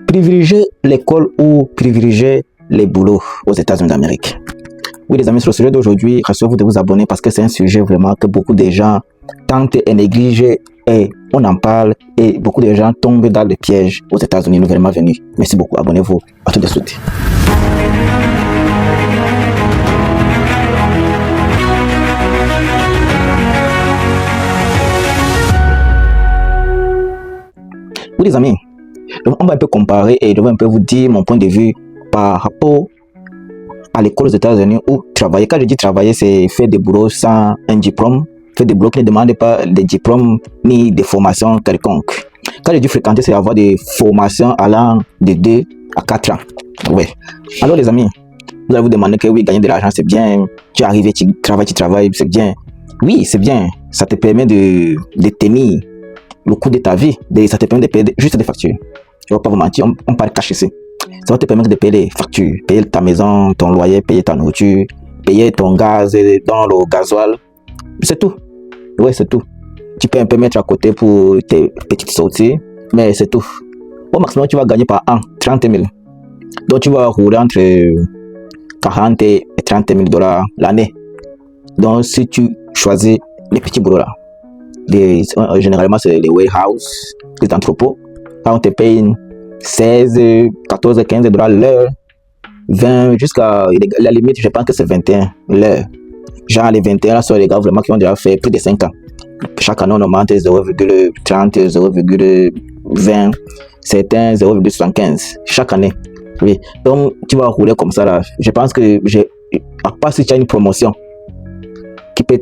Privilégier l'école ou privilégier les boulots aux États-Unis d'Amérique? Oui les amis, sur le sujet d'aujourd'hui, rassurez-vous de vous abonner parce que c'est un sujet vraiment que beaucoup de gens tentent et négligent et on en parle et beaucoup de gens tombent dans le piège aux États-Unis nouvellement venus. Merci beaucoup, abonnez-vous, à tout de suite. Oui les amis, on va un peu comparer et je vais un peu vous dire mon point de vue par rapport à l'école aux États-Unis où travailler. Quand je dis travailler, c'est faire des boulots sans un diplôme, faire des boulots qui ne demandent pas de diplôme ni de formation quelconque. Quand je dis fréquenter, c'est avoir des formations allant de 2 à 4 ans. Ouais. Alors les amis, vous allez vous demander que oui, gagner de l'argent c'est bien, tu es arrivé, tu travailles, c'est bien. Oui, c'est bien, ça te permet de tenir le coût de ta vie, ça te permet de payer juste des factures. Je ne vais pas vous mentir, on parle cash ici. Ça va te permettre de payer les factures, payer ta maison, ton loyer, payer ta nourriture, payer ton gaz dans le gasoil. C'est tout. Ouais, c'est tout. Tu peux un peu mettre à côté pour tes petites sorties, mais c'est tout. Au maximum, tu vas gagner par an 30 000. Donc, tu vas rouler entre 40 et 30 000 $ l'année. Donc, si tu choisis les petits boulots là, généralement, c'est les warehouses, les entrepôts. Là, on te paye 16, 14, 15 $ l'heure, 20 jusqu'à la limite, je pense que c'est 21 l'heure. Genre les 21 là sont les gars vraiment qui ont déjà fait plus de 5 ans. Chaque année on augmente 0,30, 0,20, certains 0,75 chaque année. Oui, donc tu vas rouler comme ça là. Je pense que à part si tu as une promotion qui peut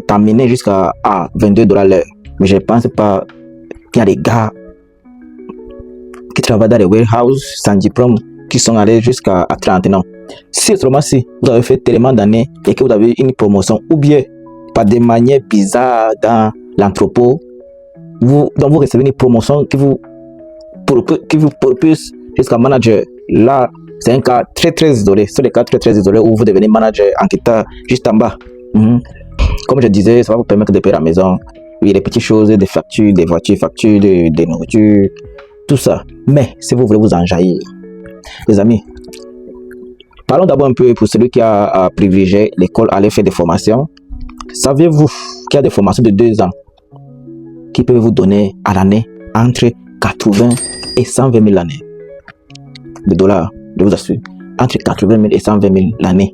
t'amener jusqu'à 22 $ l'heure, mais je pense pas qu'il y a des gars qui travaillent dans les warehouses sans diplôme qui sont allés jusqu'à 30 ans. Si autrement si vous avez fait tellement d'années et que vous avez une promotion ou bien par des manières bizarres dans l'entrepôt, donc vous recevez une promotion qui vous propulse jusqu'à manager. Là, c'est un cas très isolé. C'est le cas très isolé où vous devenez manager en quittant juste en bas. Comme je disais, ça va vous permettre de payer la maison. Oui, les petites choses, des factures, des voitures, factures, des nourritures, tout ça. Mais si vous voulez vous enjaillir, les amis, parlons d'abord un peu pour celui qui a privilégié l'école, aller faire des formations. Saviez-vous qu'il y a des formations de 2 ans qui peuvent vous donner à l'année entre 80 et 120 000 l'année de dollars, je vous assure, entre 80 000 et 120 000 l'année.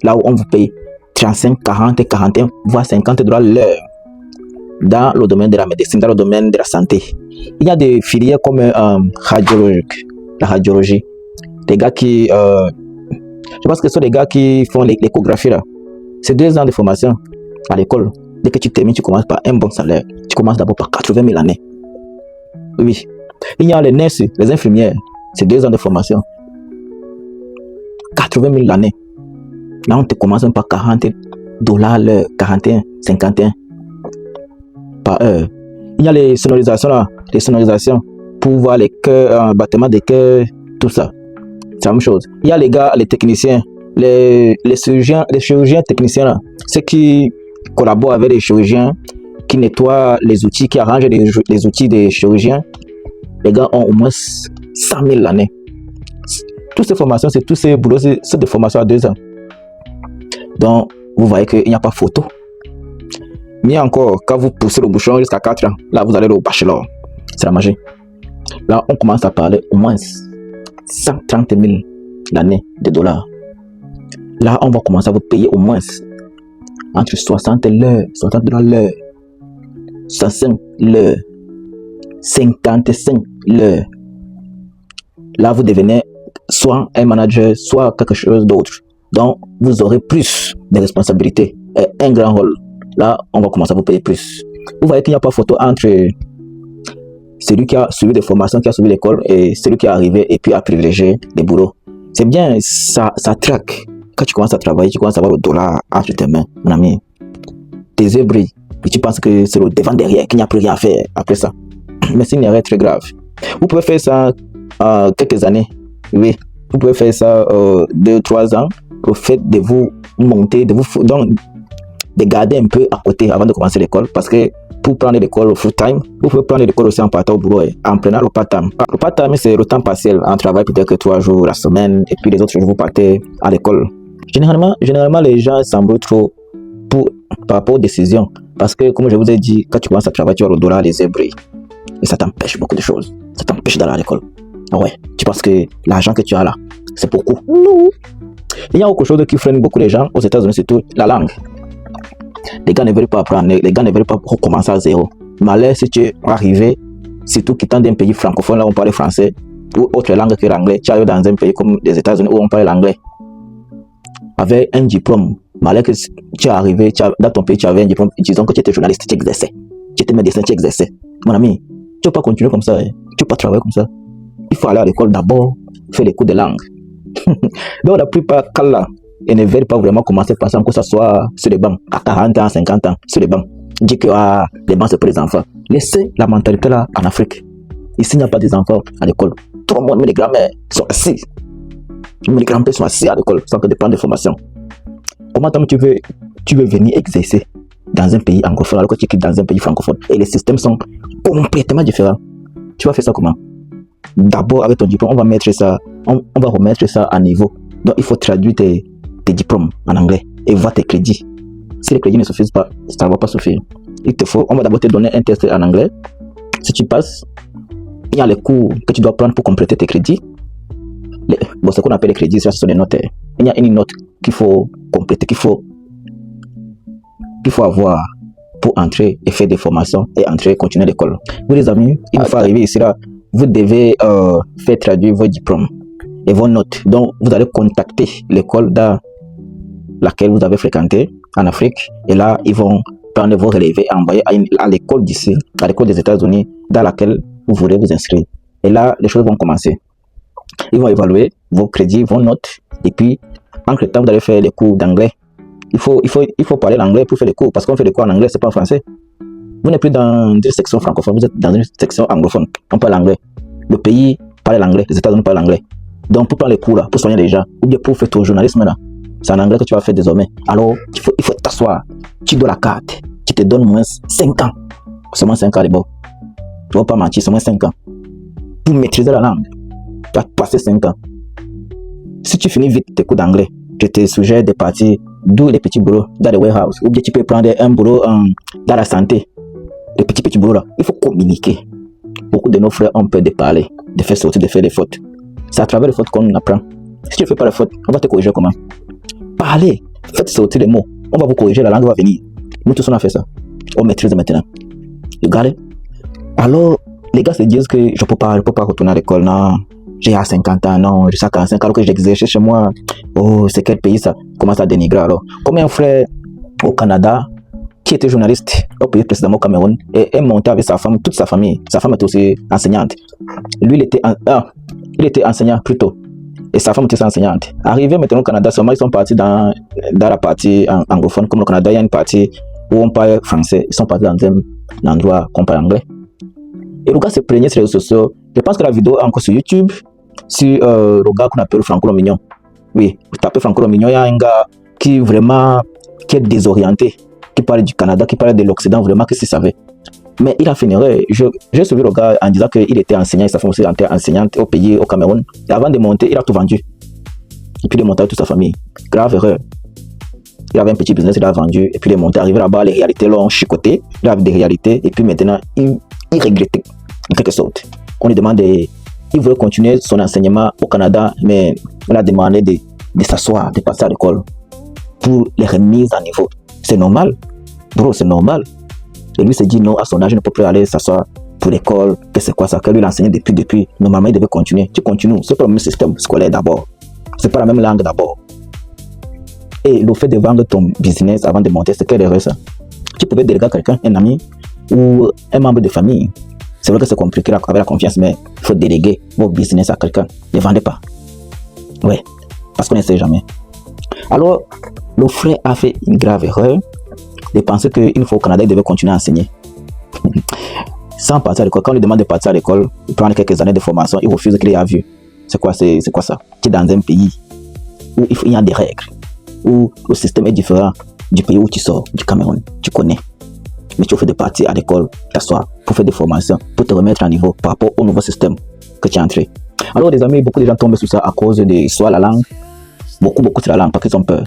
Là où on vous paye 35, 40, 41, voire 50 $ l'heure dans le domaine de la médecine, dans le domaine de la santé. Il y a des filières comme la radiologie, les gars qui, je pense que ce sont les gars qui font l'échographie là. C'est 2 ans de formation à l'école. Dès que tu termines, tu commences par un bon salaire. Tu commences d'abord par 80 000 l'année. Oui. Il y a les nurses, les infirmières. C'est 2 ans de formation. 80 000 l'année. Là, on te commence par 40 $ l'heure, 41, 51 par heure. Il y a les sonorisations là, les sonorisations pour voir les cœurs, battements des cœurs, tout ça. C'est la même chose. Il y a les gars, les techniciens, les chirurgiens techniciens là, ceux qui collaborent avec les chirurgiens, qui nettoient les outils, qui arrangent les outils des chirurgiens. Les gars ont au moins 100 000 l'année. Toutes ces formations, c'est tous ces boulots, c'est des formations à 2 ans. Donc, vous voyez qu'il n'y a pas photo. Mais encore, quand vous poussez le bouchon jusqu'à 4 ans, là, vous allez au bachelor. C'est la magie. Là, on commence à parler au moins 130 000 l'année de dollars. Là, on va commencer à vous payer au moins entre 60 l'heure, 60 $ l'heure, 65 l'heure, 55 l'heure. Là, vous devenez soit un manager, soit quelque chose d'autre. Donc, vous aurez plus de responsabilités et un grand rôle. Là, on va commencer à vous payer plus. Vous voyez qu'il n'y a pas photo entre celui qui a suivi des formations, qui a suivi l'école, et celui qui est arrivé et puis a privilégié les boulots. C'est bien, ça traque. Quand tu commences à travailler, tu commences à avoir le dollar entre tes mains, mon ami. Tes yeux brillent. Et tu penses que c'est le devant derrière, qu'il n'y a plus rien à faire après ça. Mais c'est une erreur très grave. Vous pouvez faire ça quelques années. Oui, vous pouvez faire ça 2-3 ans. Le fait de vous monter, de garder un peu à côté avant de commencer l'école. Parce que pour prendre l'école full-time, vous pouvez prendre l'école aussi en partant au boulot, en prenant le part-time. Le part-time, c'est le temps partiel, en travail peut-être que 3 jours la semaine, et puis les autres jours, vous partez à l'école. Généralement, les gens s'embrouillent trop par rapport aux décisions. Parce que, comme je vous ai dit, quand tu commences à travailler, tu vas le dollar les ébris. Et ça t'empêche beaucoup de choses. Ça t'empêche d'aller à l'école. Ah ouais, tu penses que l'argent que tu as là, c'est beaucoup. Non. Il y a autre chose qui freine beaucoup les gens aux États-Unis, surtout la langue. Les gars ne veulent pas apprendre, les gars ne veulent pas recommencer à zéro. Malheur si tu es arrivé, surtout quittant d'un pays francophone, là où on parle français, ou autre langue que l'anglais, tu arrives dans un pays comme les États-Unis où on parle l'anglais. Avec un diplôme, malheur que tu es arrivé, dans ton pays, tu avais un diplôme, disons que tu étais journaliste, tu exerçais. Tu étais médecin, tu exerçais. Mon ami, tu ne peux pas continuer comme ça, hein. Tu ne peux pas travailler comme ça. Il faut aller à l'école d'abord, faire les cours de langue. Donc la plupart des cas ils ne veulent pas vraiment commencer par ça, que ce soit sur les bancs, à 40 ans, 50 ans, sur les bancs. Dit que les bancs c'est pour les enfants. Laissez la mentalité là en Afrique. Ici, il n'y a pas des enfants à l'école. Tout le monde, mais les grands-mères sont assis. Mais les grands-pères sont assis à l'école sans que de prendre de formation. Comment tu veux venir exercer dans un pays anglophone alors que tu quittes dans un pays francophone et les systèmes sont complètement différents? Tu vas faire ça comment? D'abord, avec ton diplôme, on va mettre ça, on va remettre ça à niveau. Donc, il faut traduire tes diplômes en anglais et voir tes crédits. Si les crédits ne suffisent pas, ça ne va pas suffire. On va d'abord te donner un test en anglais. Si tu passes, il y a les cours que tu dois prendre pour compléter tes crédits. Ce qu'on appelle les crédits, ça, ce sont les notes. Il y a une note qu'il faut compléter, qu'il faut avoir pour entrer et faire des formations et entrer et continuer l'école. Vous les amis, il faut arriver ici là. Vous devez faire traduire vos diplômes et vos notes. Donc, vous allez contacter l'école dans laquelle vous avez fréquenté en Afrique. Et là, ils vont prendre vos relevés et envoyer à l'école d'ici, à l'école des États-Unis, dans laquelle vous voulez vous inscrire. Et là, les choses vont commencer. Ils vont évaluer vos crédits, vos notes. Et puis, entre temps, vous allez faire les cours d'anglais. Il faut parler l'anglais pour faire les cours. Parce qu'on fait les cours en anglais, c'est pas en français. Vous n'êtes plus dans une section francophone, vous êtes dans une section anglophone. On parle anglais. Le pays parle l'anglais, les États-Unis parlent l'anglais. Donc, pour prendre les cours là, pour soigner les gens, ou bien pour faire ton journalisme là, c'est en anglais que tu vas faire désormais. Alors, il faut t'asseoir. Tu dois la carte. Tu te donnes moins 5 ans. Seulement 5 ans d'abord. Tu ne vas pas mentir, c'est moins 5 ans. Pour maîtriser la langue, tu vas passer 5 ans. Si tu finis vite tes cours d'anglais, je te suggère de partir d'où les petits boulots dans les warehouses. Ou bien tu peux prendre un boulot dans la santé. Les petits boulots là, il faut communiquer. Beaucoup de nos frères ont peur de parler, de faire sortir, de faire des fautes. C'est à travers les fautes qu'on apprend. Si tu ne fais pas les fautes, on va te corriger comment? Parlez, faites sortir les mots. On va vous corriger, la langue va venir. Nous tous on a fait ça. On maîtrise maintenant. Regardez. Alors, les gars se disent que je ne peux pas retourner à l'école. Non, j'ai à 50 ans, non, j'ai à 45 ans alors que j'exerce chez moi. Oh, c'est quel pays ça? Commence à dénigrer alors. Comme un frère au Canada qui était journaliste au pays précédemment au Cameroun et est monté avec sa femme, toute sa famille. Sa femme était aussi enseignante. Lui, il était enseignant plutôt. Et sa femme était enseignante. Arrivé maintenant au Canada, seulement ils sont partis dans la partie anglophone. Comme le Canada, il y a une partie où on parle français. Ils sont partis dans un endroit qu'on parle anglais. Et le gars se plaignait sur les réseaux sociaux. Je pense que la vidéo est encore sur YouTube. Sur le gars qu'on appelle Franco Lomignon. Oui, vous tapez Franco Lomignon, il y a un gars qui est désorienté, qui parle du Canada, qui parle de l'Occident, vraiment, qu'est-ce qu'il savait. Mais il a fait une erreur. J'ai suivi le gars en disant qu'il était enseignant, et sa femme aussi était enseignante au pays, au Cameroun. Et avant de monter, il a tout vendu. Et puis il est monté avec toute sa famille. Grave erreur. Il avait un petit business, il a vendu. Et puis il est monté, arrivé là-bas, les réalités l'ont chicoté. Il avait des réalités. Et puis maintenant, il regrettait, en quelque sorte. On lui demandait, il voulait continuer son enseignement au Canada, mais on a demandé de s'asseoir, de passer à l'école pour les remises à niveau. C'est normal. Bro, c'est normal. Et lui s'est dit non, à son âge, il ne peut plus aller s'asseoir pour l'école. Que c'est quoi ça? Que lui l'enseignait depuis. Normalement, il devait continuer. Tu continues. C'est pas le même système scolaire d'abord. C'est pas la même langue d'abord. Et le fait de vendre ton business avant de monter, c'est quelle erreur ça? Tu pouvais déléguer à quelqu'un, un ami ou un membre de famille. C'est vrai que c'est compliqué avec la confiance, mais il faut déléguer vos business à quelqu'un. Ne vendez pas. Ouais, parce qu'on ne sait jamais. Alors, le frère a fait une grave erreur de penser qu'une fois au Canada, il devait continuer à enseigner. Sans partir à l'école, quand on lui demande de partir à l'école, il prend quelques années de formation, il refuse qu'il ait vu. C'est quoi ça? Tu es dans un pays où il y a des règles, où le système est différent du pays où tu sors, du Cameroun, tu connais. mais tu fais des parties à l'école, t'asseoir pour faire des formations, pour te remettre à niveau par rapport au nouveau système que tu es entré. Alors les amis, beaucoup de gens tombent sur ça à cause de soit la langue, beaucoup sur la langue parce qu'ils ont peur.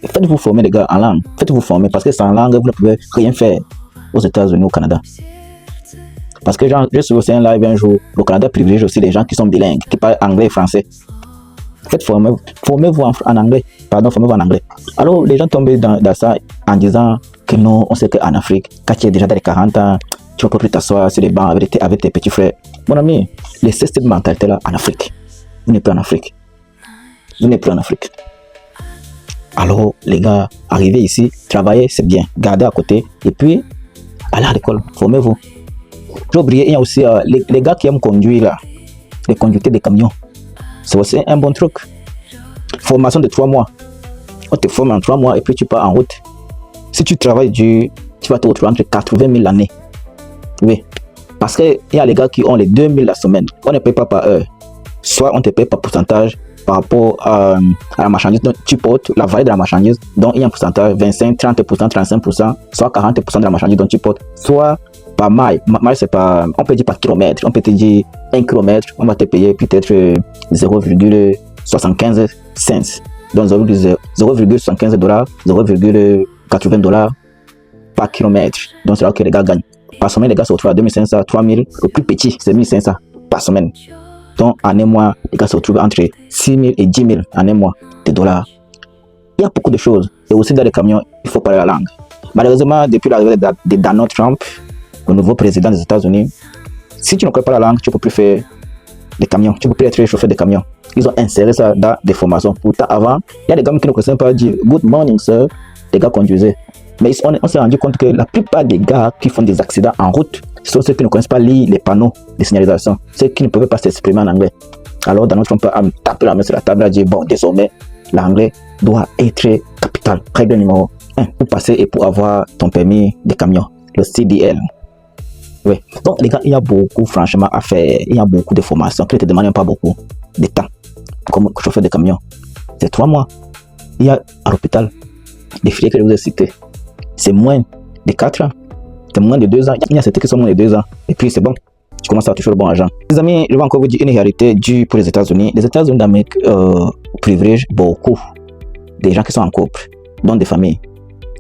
Faites-vous former les gars en langue, faites-vous former parce que sans langue, vous ne pouvez rien faire aux États-Unis, au Canada. Parce que j'ai suivi aussi un live un jour, le Canada privilégie aussi les gens qui sont bilingues, qui parlent anglais et français. Faites formez-vous en anglais, formez-vous en anglais. Alors les gens tombent dans ça en disant que non, on sait qu'en Afrique, quand tu es déjà dans les 40 ans, tu ne peux plus t'asseoir sur les bancs avec tes petits frères. Mon ami, laissez cette mentalité-là en Afrique. Vous n'êtes plus en Afrique. Vous n'êtes plus en Afrique. Alors, les gars, arrivez ici, travaillez, c'est bien. Gardez à côté. Et puis, allez à l'école, formez-vous. J'ai oublié, il y a aussi les gars qui aiment conduire, là, les conducteurs des camions. C'est aussi un bon truc. Formation de 3 mois. On te forme en 3 mois et puis tu pars en route. Si tu travailles dur, tu vas te retrouver entre 80 000 l'année. Oui. Parce qu'il y a les gars qui ont les 2 000 la semaine. On ne paye pas par heure. Soit on te paye par pourcentage par rapport à la marchandise. Donc, tu portes la valeur de la marchandise. Donc, il y a un pourcentage 25, 30%, 35%, soit 40% de la marchandise dont tu portes. Soit par maille. Maille, c'est pas. On peut dire par kilomètre. On peut te dire 1 kilomètre. On va te payer peut-être 0,75 cents. Donc, 0,75 $, 0,80 $ par kilomètre. Donc, c'est là que les gars gagnent. Par semaine, les gars se retrouvent à 2500, 3000. Le plus petit, c'est 1500 par semaine. Donc, en un mois, les gars se retrouvent entre 6 000 et 10 000 en un mois de dollars. Il y a beaucoup de choses. Et aussi dans les camions, il faut parler la langue. Malheureusement, depuis l'arrivée de Donald Trump, le nouveau président des États-Unis, si tu ne connais pas la langue, tu ne peux plus faire des camions. Tu ne peux plus être chauffeur de camions. Ils ont inséré ça dans des formations. Pourtant, avant, il y a des gars qui ne connaissaient pas dire Good morning, sir. Les gars conduisaient. Mais on s'est rendu compte que la plupart des gars qui font des accidents en route sont ceux qui ne connaissent pas lire les panneaux de signalisation, ceux qui ne peuvent pas s'exprimer en anglais. Alors, Donald Trump a tapé la main sur la table et a dit bon, désormais, l'anglais doit être capital. Règle numéro 1 pour passer et pour avoir ton permis de camion, le CDL. Oui. Donc, les gars, il y a beaucoup, franchement, à faire. Il y a beaucoup de formations qui ne te demandent pas beaucoup de temps comme chauffeur de camion. C'est 3 mois. Il y a à l'hôpital des filières que je vous ai citées. C'est moins de 4 ans. C'est moins de 2 ans. Il y a certains qui sont moins de 2 ans. Et puis c'est bon. Tu commences à toucher le bon argent. Les amis, je vais encore vous dire une réalité due pour les États-Unis. Les États-Unis d'Amérique privilégient beaucoup des gens qui sont en couple, dont des familles.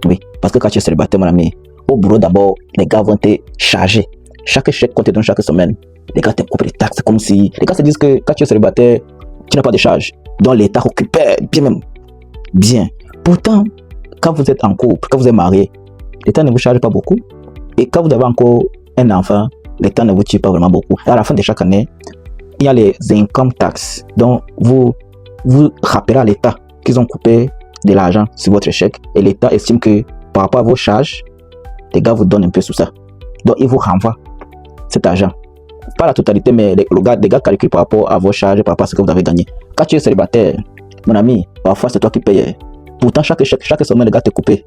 Oui. Parce que quand tu es célibataire, mon ami, au boulot d'abord, les gars vont te charger. Chaque chèque qu'on te donne chaque semaine, les gars te coupent les taxes. Comme si les gars se disent que quand tu es célibataire, tu n'as pas de charge. Donc l'État récupère bien même. Bien. Pourtant, quand vous êtes en couple, quand vous êtes marié, l'État ne vous charge pas beaucoup. Et quand vous avez encore un enfant, l'État ne vous tue pas vraiment beaucoup. Et à la fin de chaque année, il y a les income tax. Donc, vous rappelez à l'État qu'ils ont coupé de l'argent sur votre chèque. Et l'État estime que par rapport à vos charges, les gars vous donnent un peu sur ça. Donc, ils vous renvoient cet argent. Pas la totalité, mais les gars calculent par rapport à vos charges, par rapport à ce que vous avez gagné. Quand tu es célibataire, mon ami, parfois c'est toi qui payes. Pourtant, chaque semaine, les gars te coupent.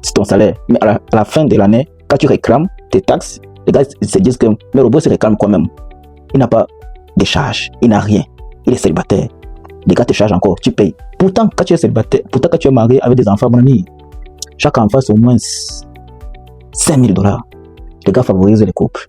C'est ton salaire. Mais à la fin de l'année, quand tu réclames tes taxes, les gars se disent que mais le boss se réclame quand même. Il n'a pas de charges, il n'a rien. Il est célibataire. Les gars te chargent encore, tu payes. Pourtant, quand tu es célibataire, quand tu es marié avec des enfants, mon ami, chaque enfant c'est au moins 5 000 $. Les gars favorisent les couples.